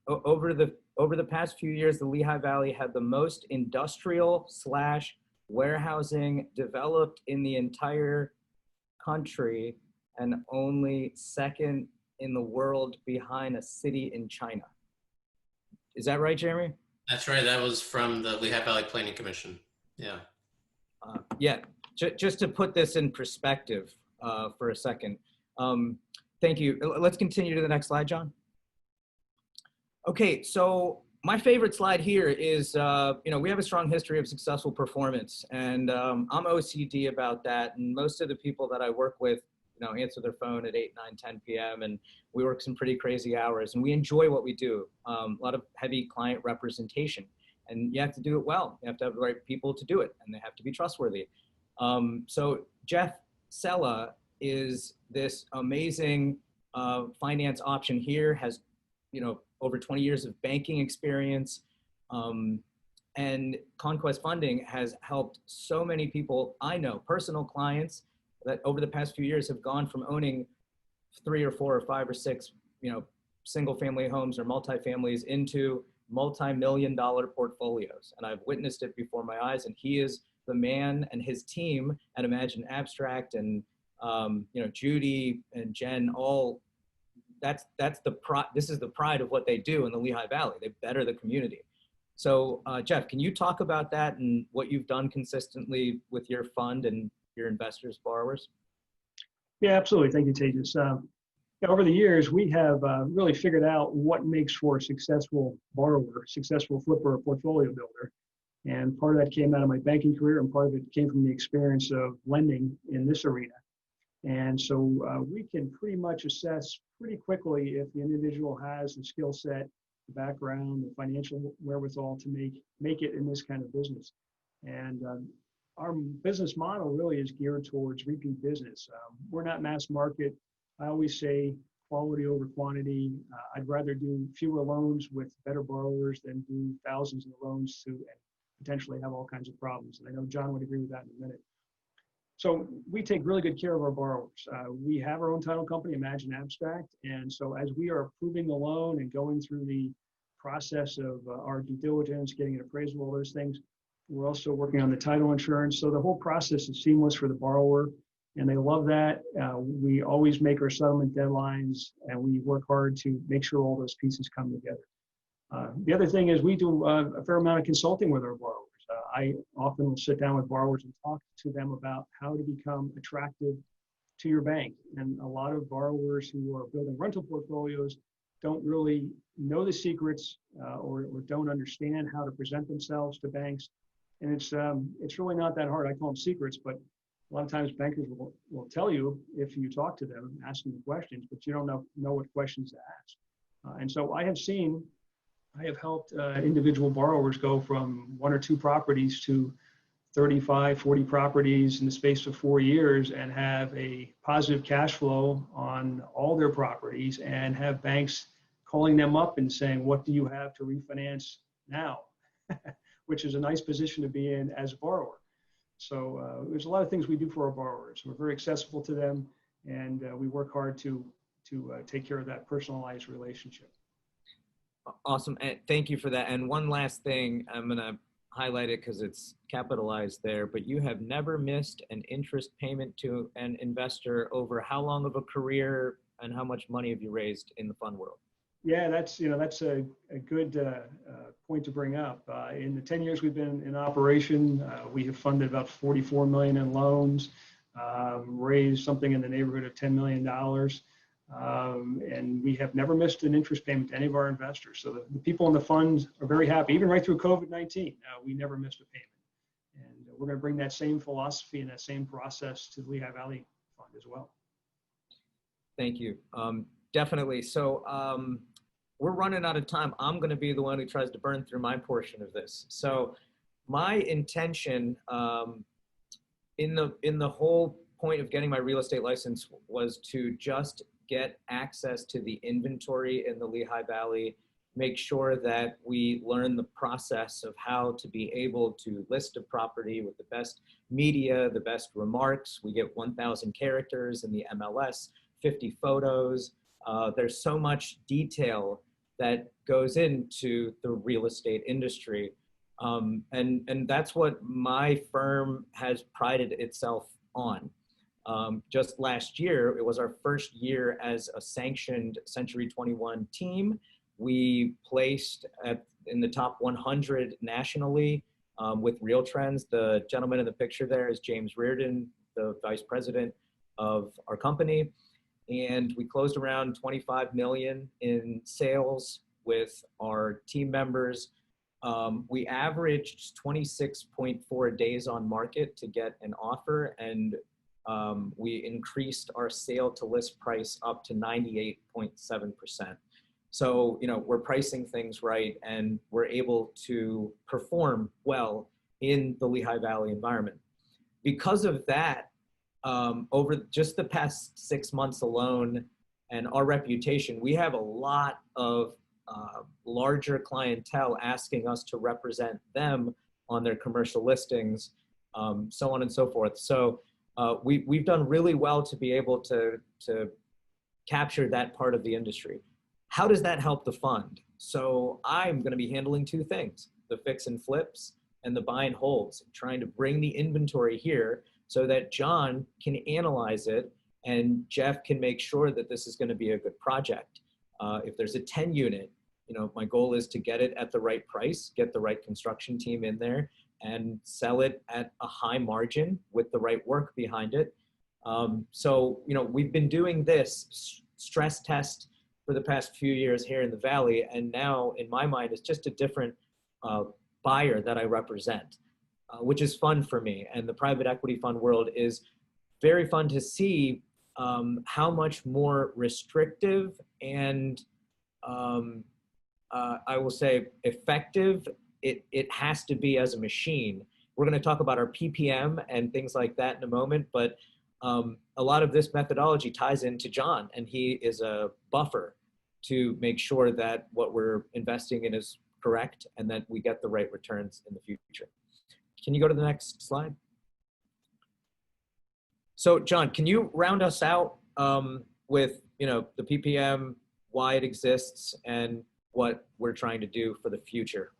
over the past few years, the Lehigh Valley had the most industrial / warehousing developed in the entire country, and only second in the world behind a city in China. Is that right, Jeremy? That's right. That was from the Lehigh Valley Planning Commission. Yeah. Yeah. Just to put this in perspective for a second. Thank you. Let's continue to the next slide, John. Okay, so my favorite slide here is, we have a strong history of successful performance, and I'm OCD about that. And most of the people that I work with, answer their phone at 8, 9, 10 p.m. and we work some pretty crazy hours, and we enjoy what we do. A lot of heavy client representation, and you have to do it well. You have to have the right people to do it, and they have to be trustworthy. So Jeff Sella is this amazing finance option here, has, over 20 years of banking experience, and Conquest Funding has helped so many people I know, personal clients, that over the past few years have gone from owning 3 or 4 or 5 or 6, single family homes or multifamilies into multi-million-dollar portfolios. And I've witnessed it before my eyes, and he is the man, and his team at Imagine Abstract and Judy and Jen, all this is the pride of what they do in the Lehigh Valley. They better the community. So Jeff, can you talk about that and what you've done consistently with your fund and your investors, borrowers? Yeah, absolutely. Thank you, Tejas. Over the years, we have really figured out what makes for a successful borrower, successful flipper, or portfolio builder. And part of that came out of my banking career, and part of it came from the experience of lending in this arena. And so we can pretty much assess pretty quickly if the individual has the skill set, the background, the financial wherewithal to make it in this kind of business. And our business model really is geared towards repeat business. We're not mass market. I always say quality over quantity. I'd rather do fewer loans with better borrowers than do thousands of loans and potentially have all kinds of problems. And I know John would agree with that in a minute. So we take really good care of our borrowers. We have our own title company, Imagine Abstract. And so as we are approving the loan and going through the process of our due diligence, getting an appraisal, all those things, we're also working on the title insurance. So the whole process is seamless for the borrower, and they love that. We always make our settlement deadlines, and we work hard to make sure all those pieces come together. The other thing is we do a fair amount of consulting with our borrowers. I often will sit down with borrowers and talk to them about how to become attractive to your bank. And a lot of borrowers who are building rental portfolios don't really know the secrets or don't understand how to present themselves to banks. And it's really not that hard. I call them secrets, but a lot of times bankers will tell you if you talk to them, ask them questions, but you don't know what questions to ask. And so I have helped individual borrowers go from 1 or 2 properties to 35, 40 properties in the space of 4 years and have a positive cash flow on all their properties and have banks calling them up and saying, what do you have to refinance now? Which is a nice position to be in as a borrower. So there's a lot of things we do for our borrowers. We're very accessible to them, and we work hard to take care of that personalized relationship. Awesome. And thank you for that. And one last thing, I'm going to highlight it because it's capitalized there, but you have never missed an interest payment to an investor over how long of a career and how much money have you raised in the fund world? Yeah, that's a good point to bring up. In the 10 years we've been in operation, we have funded about 44 million in loans, raised something in the neighborhood of $10 million. And we have never missed an interest payment to any of our investors. So the people in the fund are very happy, even right through COVID-19, we never missed a payment. And we're going to bring that same philosophy and that same process to the Lehigh Valley Fund as well. Thank you. Definitely. So we're running out of time. I'm going to be the one who tries to burn through my portion of this. So my intention in the whole point of getting my real estate license was to just get access to the inventory in the Lehigh Valley, make sure that we learn the process of how to be able to list a property with the best media, the best remarks. We get 1,000 characters in the MLS, 50 photos. There's so much detail that goes into the real estate industry. And that's what my firm has prided itself on. Just last year, it was our first year as a sanctioned Century 21 team. We placed in the top 100 nationally with Real Trends. The gentleman in the picture there is James Reardon, the vice president of our company. And we closed around 25 million in sales with our team members. We averaged 26.4 days on market to get an offer, and we increased our sale to list price up to 98.7%. So, we're pricing things right, and we're able to perform well in the Lehigh Valley environment. Because of that, over just the past 6 months alone and our reputation, we have a lot of larger clientele asking us to represent them on their commercial listings, so on and so forth. So we've done really well to be able to capture that part of the industry. How does that help the fund? So I'm going to be handling 2 things, the fix and flips and the buy and holds, trying to bring the inventory here so that John can analyze it and Jeff can make sure that this is going to be a good project. If there's a 10 unit, my goal is to get it at the right price, get the right construction team in there, and sell it at a high margin with the right work behind it. So, we've been doing this stress test for the past few years here in the Valley. And now in my mind, it's just a different buyer that I represent, which is fun for me. And the private equity fund world is very fun to see how much more restrictive and I will say effective it has to be as a machine. We're going to talk about our PPM and things like that in a moment, but a lot of this methodology ties into John, and he is a buffer to make sure that what we're investing in is correct and that we get the right returns in the future. Can you go to the next slide? So John, can you round us out with the PPM, why it exists, and what we're trying to do for the future?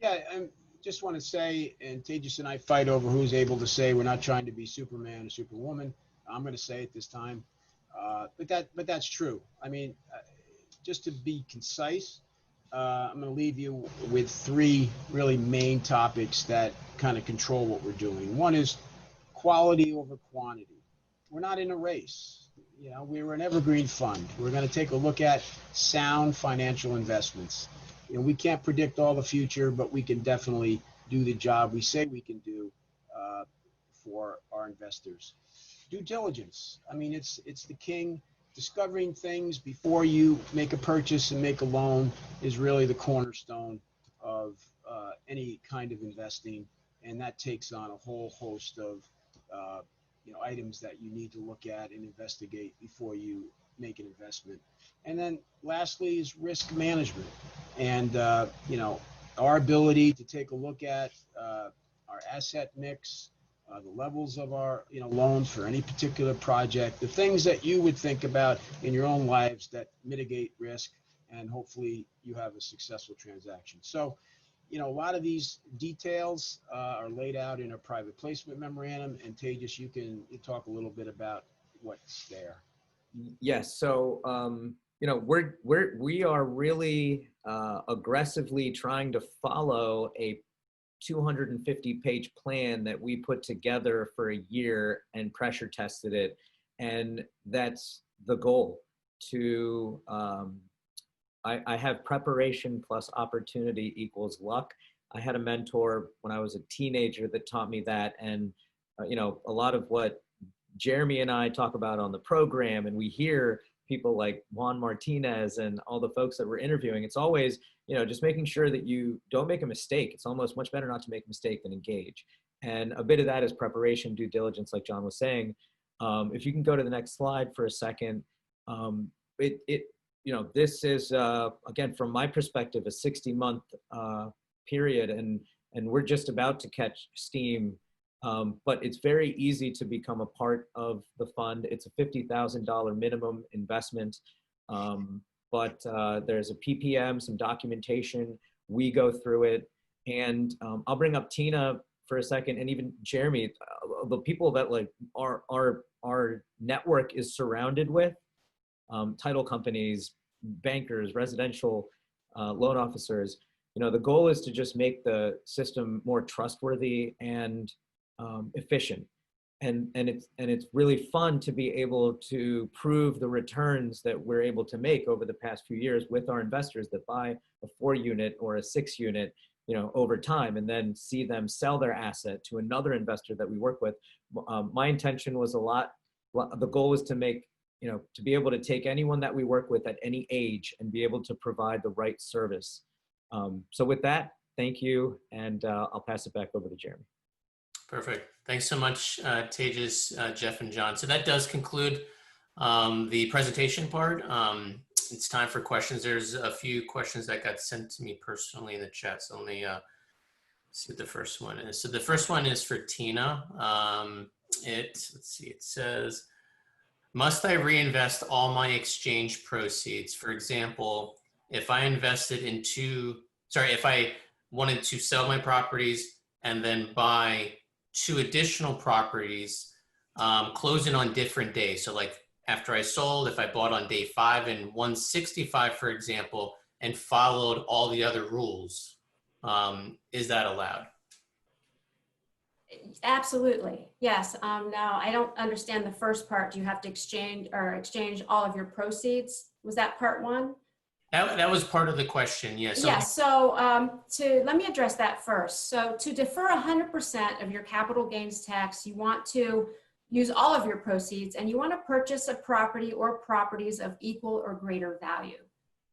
Yeah, I just want to say, and Tejas and I fight over who's able to say we're not trying to be Superman or Superwoman. I'm going to say it this time, but that's true. I mean, just to be concise, I'm going to leave you with three really main topics that kind of control what we're doing. One is quality over quantity. We're not in a race. We're an evergreen fund. We're going to take a look at sound financial investments. We can't predict all the future, but we can definitely do the job we say we can do for our investors. Due diligence. I mean, it's the king. Discovering things before you make a purchase and make a loan is really the cornerstone of any kind of investing, and that takes on a whole host of items that you need to look at and investigate before you make an investment. And then lastly is risk management, and our ability to take a look at our asset mix, the levels of our loans for any particular project, the things that you would think about in your own lives that mitigate risk, and hopefully you have a successful transaction. So a lot of these details are laid out in a private placement memorandum, and Tejas, you talk a little bit about what's there. Yes. So, we are really aggressively trying to follow a 250-page plan that we put together for a year and pressure tested it. And that's the goal to, I have preparation plus opportunity equals luck. I had a mentor when I was a teenager that taught me that. And, a lot of what Jeremy and I talk about on the program, and we hear people like Juan Martinez and all the folks that we're interviewing, it's always, just making sure that you don't make a mistake. It's almost much better not to make a mistake than engage. And a bit of that is preparation, due diligence, like John was saying. If you can go to the next slide for a second, this is, again, from my perspective, a 60-month period, and we're just about to catch steam. But it's very easy to become a part of the fund. It's a $50,000 minimum investment, but there's a PPM, some documentation. We go through it, and I'll bring up Tina for a second, and even Jeremy. The people that our network is surrounded with, title companies, bankers, residential loan officers. The goal is to just make the system more trustworthy and efficient, and it's really fun to be able to prove the returns that we're able to make over the past few years with our investors that buy a 4-unit or a 6-unit over time, and then see them sell their asset to another investor that we work with. My intention was the goal was to make to be able to take anyone that we work with at any age and be able to provide the right service. So with that, thank you, and I'll pass it back over to Jeremy. Perfect. Thanks so much, Tejas, Jeff, and John. So that does conclude the presentation part. It's time for questions. There's a few questions that got sent to me personally in the chat. So let me see what the first one is. So the first one is for Tina. Let's see, it says, must I reinvest all my exchange proceeds? For example, if I wanted to sell my properties and then buy two additional properties closing on different days. So like after I sold, if I bought on day 5 and 165, for example, and followed all the other rules, is that allowed? Absolutely, yes. Now, I don't understand the first part. Do you have to exchange all of your proceeds? Was that part one? That was part of the question, yeah. So Yes, so let me address that first. So to defer 100% of your capital gains tax, you want to use all of your proceeds and you want to purchase a property or properties of equal or greater value.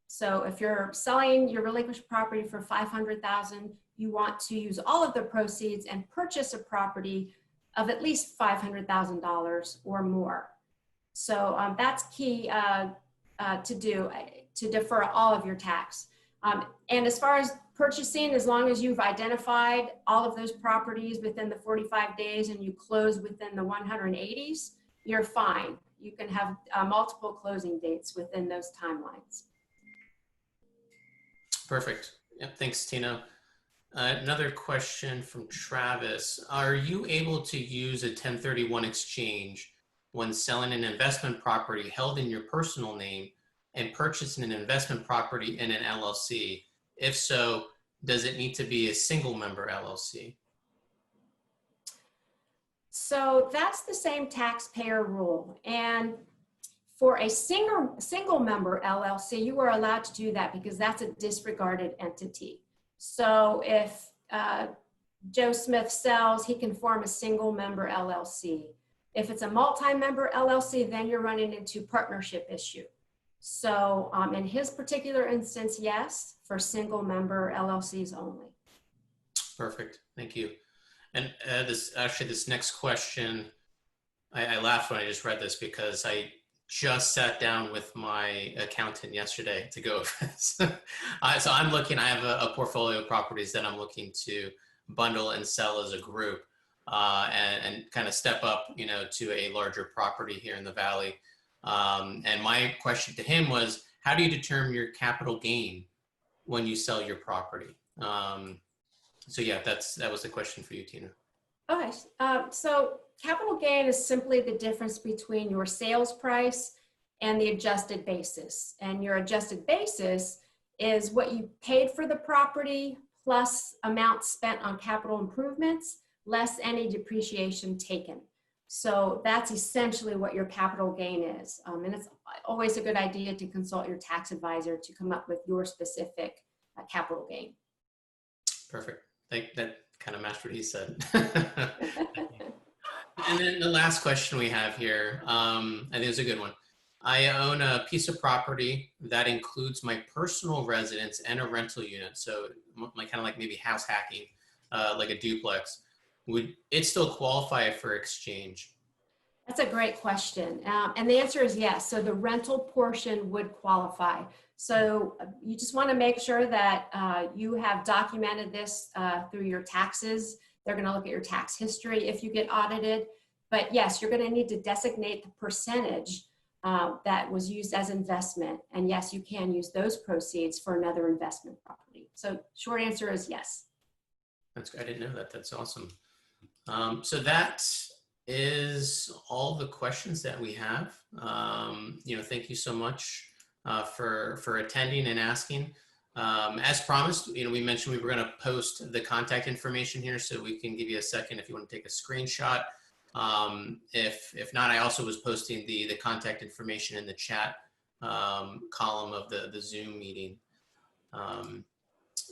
So if you're selling your relinquished property for $500,000, you want to use all of the proceeds and purchase a property of at least $500,000 or more. So that's key to do, to defer all of your tax. And as far as purchasing, as long as you've identified all of those properties within the 45 days and you close within the 180s, you're fine. You can have multiple closing dates within those timelines. perfect. Yeah, thanks, Tina. Another question from Travis. Are you able to use a 1031 exchange when selling an investment property held in your personal name and purchasing an investment property in an LLC? If so, does it need to be a single member LLC? So that's the same taxpayer rule. And for a single member LLC, you are allowed to do that because that's a disregarded entity. So if Joe Smith sells, he can form a single member LLC. If it's a multi-member LLC, then you're running into partnership issue. So in his particular instance, yes, for single member LLCs only. Perfect, thank you. And this next question, I laughed when I just read this because I just sat down with my accountant yesterday to go over this. So I'm looking, I have a portfolio of properties that I'm looking to bundle and sell as a group and kind of step up, to a larger property here in the Valley. And my question to him was, how do you determine your capital gain when you sell your property? So yeah, that was the question for you, Tina. Okay, so capital gain is simply the difference between your sales price and the adjusted basis. And your adjusted basis is what you paid for the property plus amount spent on capital improvements, less any depreciation taken. So that's essentially what your capital gain is. And it's always a good idea to consult your tax advisor to come up with your specific capital gain. Perfect. That kind of matched what he said. And then the last question we have here, I think it's a good one. I own a piece of property that includes my personal residence and a rental unit. So kind of like maybe house hacking, like a duplex. Would it still qualify for exchange? That's a great question. And the answer is yes. So the rental portion would qualify. So you just want to make sure that you have documented this through your taxes. They're going to look at your tax history if you get audited. But yes, you're going to need to designate the percentage that was used as investment. And yes, you can use those proceeds for another investment property. So short answer is yes. That's good. I didn't know that. That's awesome. So that is all the questions that we have. Thank you so much for attending and asking. As promised, we mentioned we were going to post the contact information here, so we can give you a second if you want to take a screenshot. If not, I also was posting the contact information in the chat column of the Zoom meeting.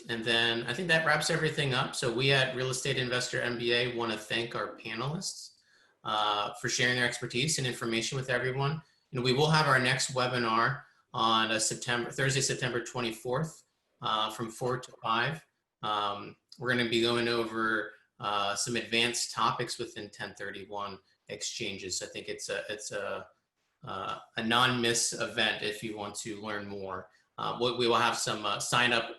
And then I think that wraps everything up. So we at Real Estate Investor MBA want to thank our panelists for sharing their expertise and information with everyone. We will have our next webinar on Thursday, September 24th from 4 to 5. We're going to be going over some advanced topics within 1031 exchanges. I think it's a non-miss event if you want to learn more. We will have some sign up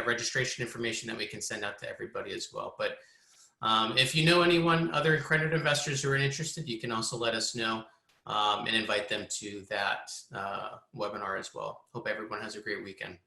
registration information that we can send out to everybody as well. But if you know anyone, other accredited investors who are interested, you can also let us know and invite them to that webinar as well. Hope everyone has a great weekend.